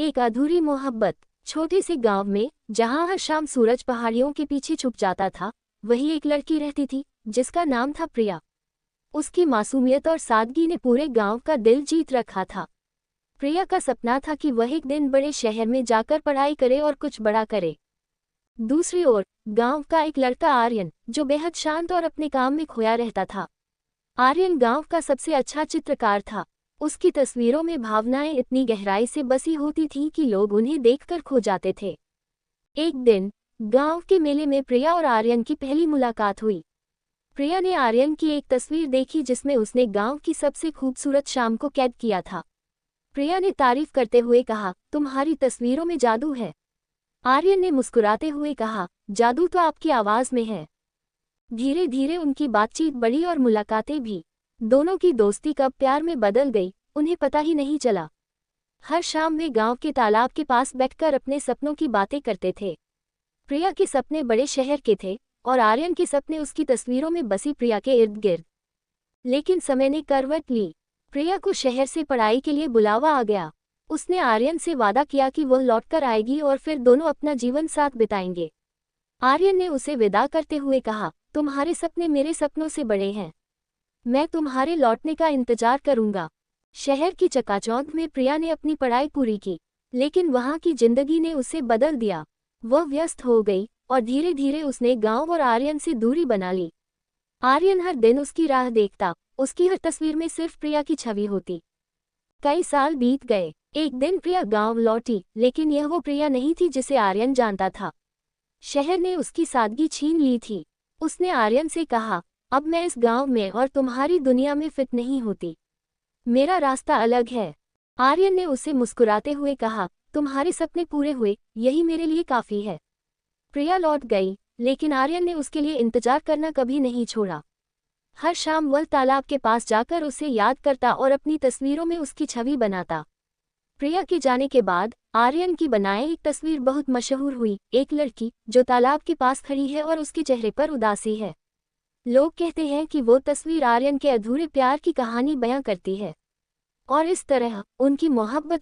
एक अधूरी मोहब्बत। छोटे से गांव में, जहां हर शाम सूरज पहाड़ियों के पीछे छुप जाता था, वही एक लड़की रहती थी जिसका नाम था प्रिया। उसकी मासूमियत और सादगी ने पूरे गांव का दिल जीत रखा था। प्रिया का सपना था कि वह एक दिन बड़े शहर में जाकर पढ़ाई करे और कुछ बड़ा करे। दूसरी ओर गांव का एक लड़का आर्यन, जो बेहद शांत और अपने काम में खोया रहता था। आर्यन गांव का सबसे अच्छा चित्रकार था। उसकी तस्वीरों में भावनाएं इतनी गहराई से बसी होती थीं कि लोग उन्हें देखकर खो जाते थे। एक दिन गांव के मेले में प्रिया और आर्यन की पहली मुलाकात हुई। प्रिया ने आर्यन की एक तस्वीर देखी जिसमें उसने गांव की सबसे खूबसूरत शाम को कैद किया था। प्रिया ने तारीफ करते हुए कहा, तुम्हारी तस्वीरों में जादू है। आर्यन ने मुस्कुराते हुए कहा, जादू तो आपकी आवाज में है। धीरे धीरे उनकी बातचीत बढ़ी और मुलाकातें भी। दोनों की दोस्ती कब प्यार में बदल गई, उन्हें पता ही नहीं चला। हर शाम वे गांव के तालाब के पास बैठकर अपने सपनों की बातें करते थे। प्रिया के सपने बड़े शहर के थे और आर्यन के सपने उसकी तस्वीरों में बसी प्रिया के इर्द गिर्द। लेकिन समय ने करवट ली। प्रिया को शहर से पढ़ाई के लिए बुलावा आ गया। उसने आर्यन से वादा किया कि वह लौटकर आएगी और फिर दोनों अपना जीवन साथ बिताएंगे। आर्यन ने उसे विदा करते हुए कहा, तुम्हारे सपने मेरे सपनों से बड़े हैं। मैं तुम्हारे लौटने का इंतजार करूंगा। शहर की चकाचौंध में प्रिया ने अपनी पढ़ाई पूरी की, लेकिन वहां की जिंदगी ने उसे बदल दिया। वह व्यस्त हो गई और धीरे धीरे उसने गांव और आर्यन से दूरी बना ली। आर्यन हर दिन उसकी राह देखता, उसकी हर तस्वीर में सिर्फ प्रिया की छवि होती। कई साल बीत गए। एक दिन प्रिया गांव लौटी, लेकिन यह वो प्रिया नहीं थी जिसे आर्यन जानता था। शहर ने उसकी सादगी छीन ली थी। उसने आर्यन से कहा, अब मैं इस गांव में और तुम्हारी दुनिया में फिट नहीं होती। मेरा रास्ता अलग है। आर्यन ने उसे मुस्कुराते हुए कहा, तुम्हारे सपने पूरे हुए, यही मेरे लिए काफी है। प्रिया लौट गई, लेकिन आर्यन ने उसके लिए इंतजार करना कभी नहीं छोड़ा। हर शाम वह तालाब के पास जाकर उसे याद करता और अपनी तस्वीरों में उसकी छवि बनाता। प्रिया के जाने के बाद आर्यन की बनाई एक तस्वीर बहुत मशहूर हुई, एक लड़की जो तालाब के पास खड़ी है और उसके चेहरे पर उदासी है। लोग कहते हैं कि वो तस्वीर आर्यन के अधूरे प्यार की कहानी बयां करती है। और इस तरह उनकी मोहब्बत